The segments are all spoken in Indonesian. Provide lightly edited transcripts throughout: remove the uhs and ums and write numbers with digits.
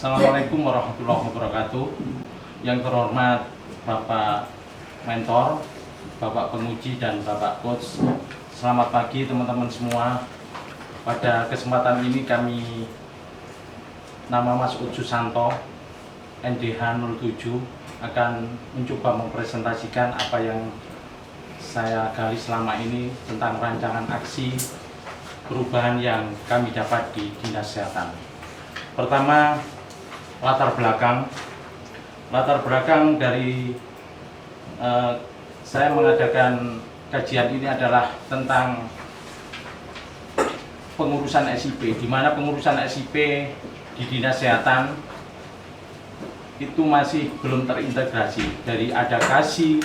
Assalamualaikum warahmatullahi wabarakatuh. Yang terhormat Bapak Mentor, Bapak Penguji, dan Bapak Coach. Selamat pagi teman-teman semua. Pada kesempatan ini kami, nama Mas Ud Susanto, NDH 07, akan mencoba mempresentasikan apa yang saya gali selama ini tentang rancangan aksi perubahan yang kami dapat di Dinas Kesehatan. Pertama, latar belakang dari saya mengadakan kajian ini adalah tentang pengurusan SIP, di mana pengurusan SIP di Dinas Kesehatan itu masih belum terintegrasi. Dari ada kasih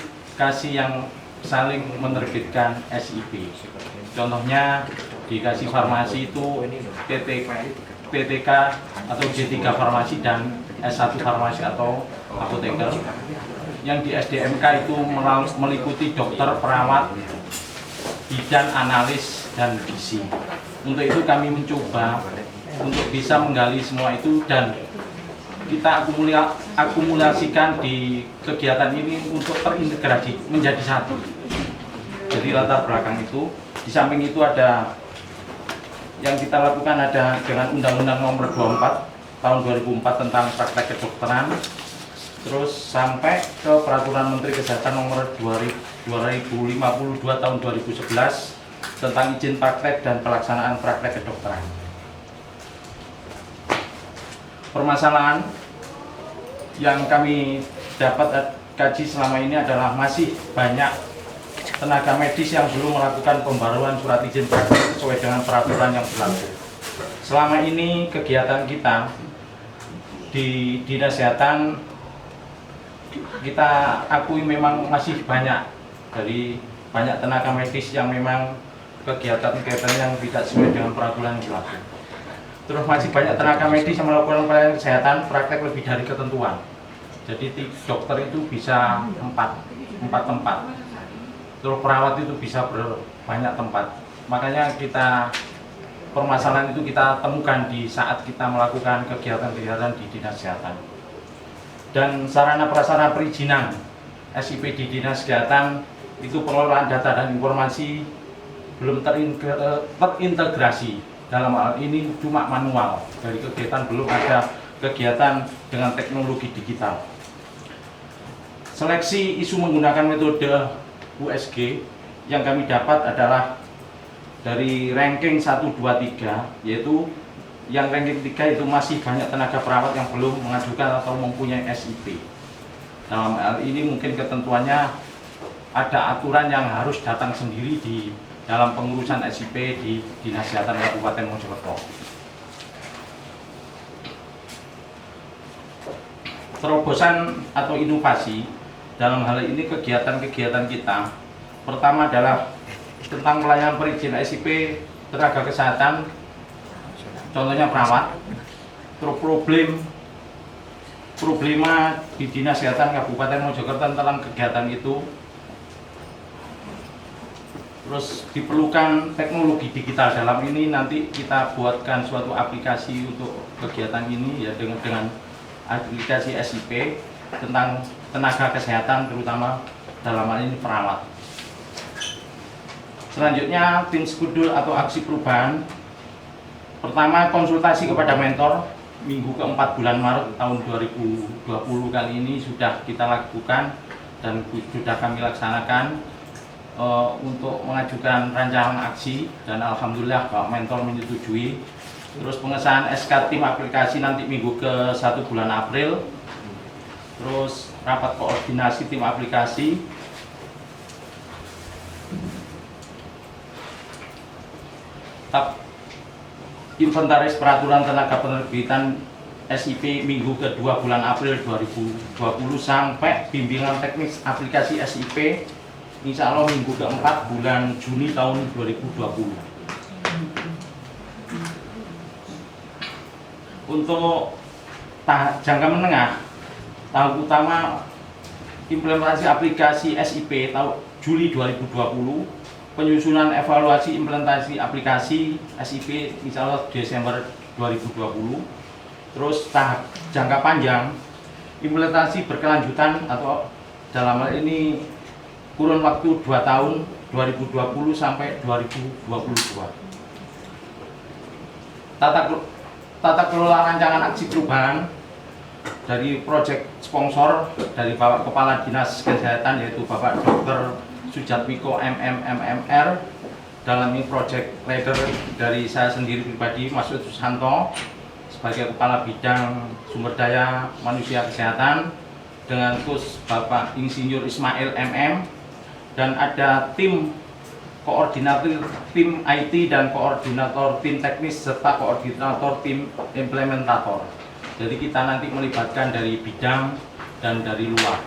yang saling menerbitkan SIP. Contohnya di kasih farmasi itu PTK atau J3 farmasi dan S1 farmasi atau apoteker. Yang di SDMK itu meliputi dokter, perawat, bidan, analis, dan gizi. Untuk itu kami mencoba untuk bisa menggali semua itu dan kita akumulasikan di kegiatan ini untuk terintegrasi menjadi satu. Jadi latar belakang itu, di samping itu ada yang kita lakukan ada dengan Undang-Undang Nomor 24 Tahun 2004 tentang praktek kedokteran, terus sampai ke Peraturan Menteri Kesehatan Nomor 2052 Tahun 2011 tentang izin praktek dan pelaksanaan praktek kedokteran. Permasalahan yang kami dapat kaji selama ini adalah masih banyak tenaga medis yang belum melakukan pembaruan surat izin praktek sesuai dengan peraturan yang berlaku. Selama ini kegiatan kita di Dinas Kesehatan kita akui memang masih banyak tenaga medis yang memang kegiatan yang tidak sesuai dengan peraturan yang berlaku. Terus masih banyak tenaga medis yang melakukan pelayanan kesehatan praktek lebih dari ketentuan. Jadi dokter itu bisa 4 tempat. Terus perawat itu bisa berbanyak tempat. Makanya permasalahan itu kita temukan di saat kita melakukan kegiatan-kegiatan di Dinas Kesehatan. Dan sarana prasarana perizinan SIP di Dinas Kesehatan itu pengelolaan data dan informasi belum terintegrasi. Dalam hal ini cuma manual, dari kegiatan belum ada kegiatan dengan teknologi digital. Seleksi isu menggunakan metode USG yang kami dapat adalah dari ranking 1, 2, 3, yaitu yang ranking 3 itu masih banyak tenaga perawat yang belum mengajukan atau mempunyai SIP. Dalam hal ini mungkin ketentuannya ada aturan yang harus datang sendiri di dalam pengurusan SIP di Dinas Kesehatan Kabupaten Mojokerto. Terobosan atau inovasi dalam hal ini kegiatan-kegiatan kita, pertama adalah tentang pelayanan perizinan SIP tenaga kesehatan, contohnya perawat. Terus problema di Dinas Kesehatan Kabupaten Mojokerto tentang kegiatan itu. Terus diperlukan teknologi digital. Dalam ini nanti kita buatkan suatu aplikasi untuk kegiatan ini ya dengan aplikasi SIP tentang tenaga kesehatan, terutama dalam hal ini perawat. Selanjutnya tim skudul atau aksi perubahan. Pertama, konsultasi kepada mentor minggu keempat bulan Maret tahun 2020 kali ini sudah kita lakukan dan sudah kami laksanakan untuk mengajukan rancangan aksi, dan alhamdulillah Pak Mentor menyetujui. Terus pengesahan SK tim aplikasi nanti minggu ke 1 bulan April. Terus rapat koordinasi tim aplikasi. Inventaris peraturan tenaga penerbitan SIP minggu ke-2 bulan April 2020 sampai bimbingan teknis aplikasi SIP insya Allah minggu ke-4 bulan Juni tahun 2020. Untuk jangka menengah, tahap utama implementasi aplikasi SIP tahun Juli 2020, penyusunan evaluasi implementasi aplikasi SIP insya Allah Desember 2020. Terus tahap jangka panjang, implementasi berkelanjutan atau dalam hal ini kurun waktu 2 tahun 2020 sampai 2022. Tata kelola rancangan aksi perubahan dari proyek sponsor dari Bapak Kepala Dinas Kesehatan yaitu Bapak Dr. Sujatmiko MMR. Dalam ini proyek leader dari saya sendiri pribadi Mas Susanto sebagai Kepala Bidang Sumber Daya Manusia Kesehatan, dengan terus Bapak Insinyur Ismail MM, dan ada tim koordinator tim IT dan koordinator tim teknis serta koordinator tim implementator. Jadi kita nanti melibatkan dari bidang dan dari luar.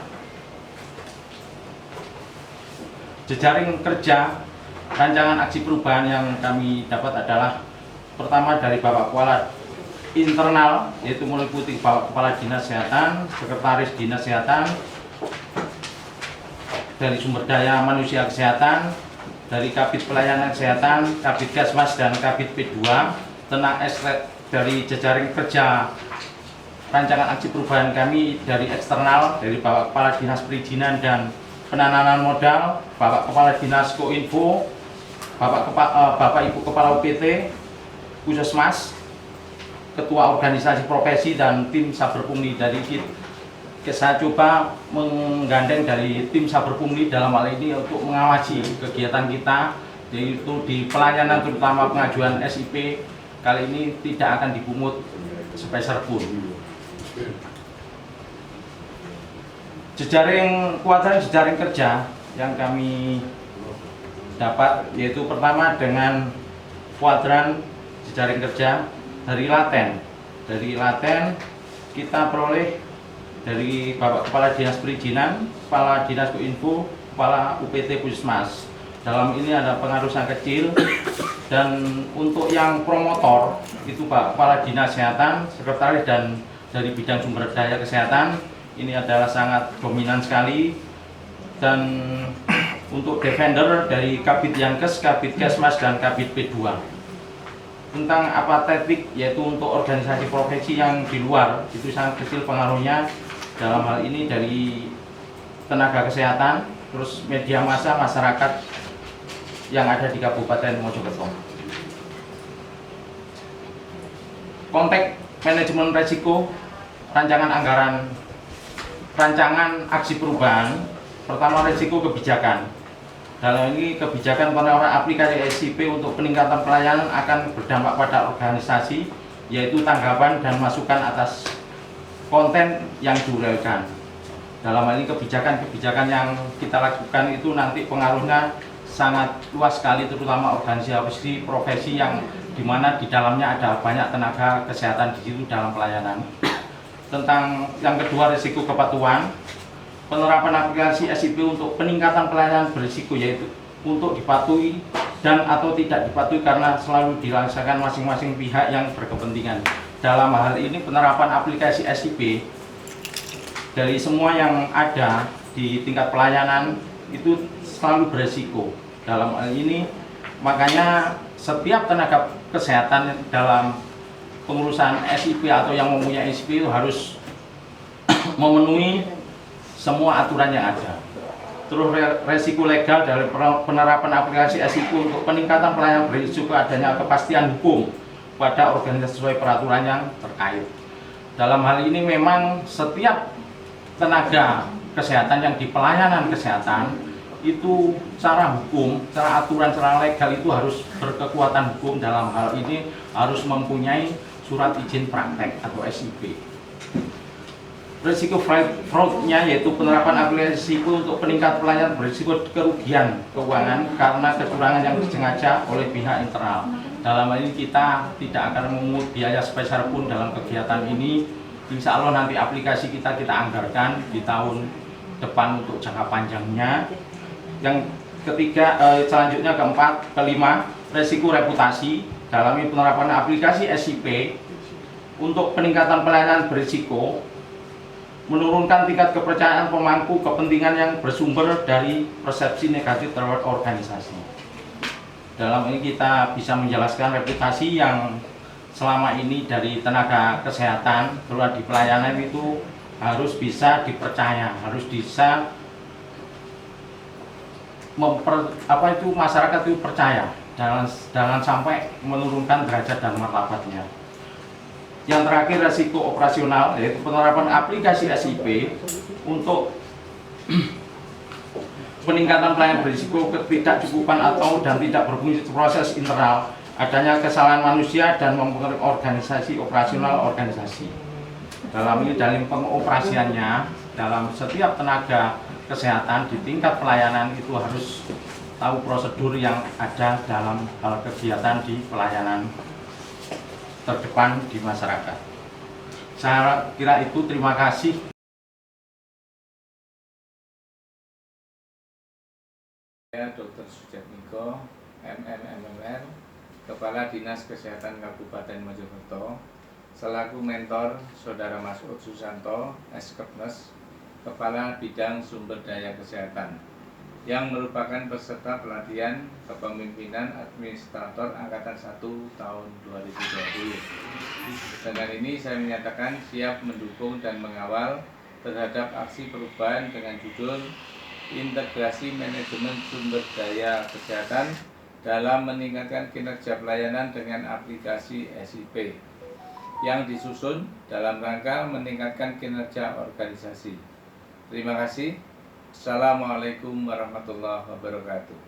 Jejaring kerja rancangan aksi perubahan yang kami dapat adalah pertama dari Bapak Kepala Internal, yaitu meliputi Bapak Kepala Dinas Kesehatan, Sekretaris Dinas Kesehatan, dari Sumber Daya Manusia Kesehatan, dari Kabid Pelayanan Kesehatan, Kabid Kesmas dan Kabid P2, tentang dari jejaring kerja rancangan aksi perubahan kami dari eksternal, dari Bapak Kepala Dinas Perizinan dan Penanaman Modal, Bapak Kepala Dinas Koinfo, Bapak Ibu Kepala UPT, Puskesmas, Ketua Organisasi Profesi dan tim Saber Pungli. Dari saya coba menggandeng dari tim Saber Pungli dalam hal ini untuk mengawasi kegiatan kita, yaitu di pelayanan terutama pengajuan SIP kali ini tidak akan dipungut sepeser pun. Kuadran jejaring kerja yang kami dapat yaitu pertama dengan kuadran jejaring kerja dari laten. Dari laten kita peroleh dari Bapak Kepala Dinas Perizinan, Kepala Dinas Koinfo, Kepala UPT Puskesmas. Dalam ini ada pengaruh yang kecil, dan untuk yang promotor itu Pak Kepala Dinas Kesehatan, Sekretaris dan dari bidang sumber daya kesehatan ini adalah sangat dominan sekali. Dan untuk defender dari Kabid Yankes, Kabid Kesmas dan Kabid P2. Tentang apatetik yaitu untuk organisasi profesi yang di luar itu sangat kecil pengaruhnya, dalam hal ini dari tenaga kesehatan, terus media massa masyarakat yang ada di Kabupaten Mojokerto. Konteks manajemen risiko rancangan anggaran rancangan aksi perubahan. Pertama, risiko kebijakan. Dalam ini kebijakan penerapan aplikasi SIP untuk peningkatan pelayanan akan berdampak pada organisasi, yaitu tanggapan dan masukan atas konten yang diuraikan. Dalam hal ini kebijakan-kebijakan yang kita lakukan itu nanti pengaruhnya sangat luas sekali, terutama organisasi profesi yang dimana di dalamnya ada banyak tenaga kesehatan di situ dalam pelayanan. Tentang yang kedua, risiko kepatuhan. Penerapan aplikasi SIP untuk peningkatan pelayanan berisiko, yaitu untuk dipatuhi dan atau tidak dipatuhi karena selalu dirasakan masing-masing pihak yang berkepentingan. Dalam hal ini penerapan aplikasi SIP dari semua yang ada di tingkat pelayanan itu selalu berisiko. Dalam hal ini makanya setiap tenaga kesehatan dalam pengurusan SIP atau yang mempunyai SIP itu harus memenuhi semua aturan yang ada. Terus resiko legal dari penerapan aplikasi SIP untuk peningkatan pelayanan berisiko adanya kepastian hukum pada organisasi sesuai peraturan yang terkait. Dalam hal ini memang setiap tenaga kesehatan yang di pelayanan kesehatan itu secara hukum, secara aturan, secara legal itu harus berkekuatan hukum. Dalam hal ini harus mempunyai surat izin praktek atau SIP. Risiko fraudnya yaitu penerapan aplikasi SIP untuk peningkat pelayanan berisiko kerugian keuangan karena kecurangan yang disengaja oleh pihak internal. Dalam hal ini kita tidak akan memungut biaya sebesar pun dalam kegiatan ini. Insya Allah nanti aplikasi kita anggarkan di tahun depan untuk jangka panjangnya. Yang ketiga, selanjutnya kelima, risiko reputasi. Dalam penerapan aplikasi SIP untuk peningkatan pelayanan berisiko menurunkan tingkat kepercayaan pemangku kepentingan yang bersumber dari persepsi negatif terhadap organisasi. Dalam ini kita bisa menjelaskan reputasi yang selama ini dari tenaga kesehatan keluar di pelayanan itu harus bisa dipercaya, harus bisa masyarakat itu percaya, jangan sampai menurunkan derajat dan martabatnya. Yang terakhir, resiko operasional, yaitu penerapan aplikasi SIP untuk peningkatan pelayanan berisiko ketidakcukupan atau dan tidak berfungsi proses internal, adanya kesalahan manusia dan mempengaruhi organisasi operasional organisasi. Dalam pengoperasiannya, dalam setiap tenaga kesehatan di tingkat pelayanan itu harus tahu prosedur yang ada dalam hal kegiatan di pelayanan terdepan di masyarakat. Saya kira itu, terima kasih. Saya Dr. Sujatmiko, MMMR, Kepala Dinas Kesehatan Kabupaten Mojokerto, selaku mentor Saudara Masud Susanto, Eskepnes, Kepala Bidang Sumber Daya Kesehatan, yang merupakan peserta pelatihan kepemimpinan administrator Angkatan 1 tahun 2020. Dengan ini saya menyatakan siap mendukung dan mengawal terhadap aksi perubahan dengan judul Integrasi Manajemen Sumber Daya Kesehatan dalam meningkatkan kinerja pelayanan dengan aplikasi SIP yang disusun dalam rangka meningkatkan kinerja organisasi. Terima kasih. Assalamualaikum warahmatullahi wabarakatuh.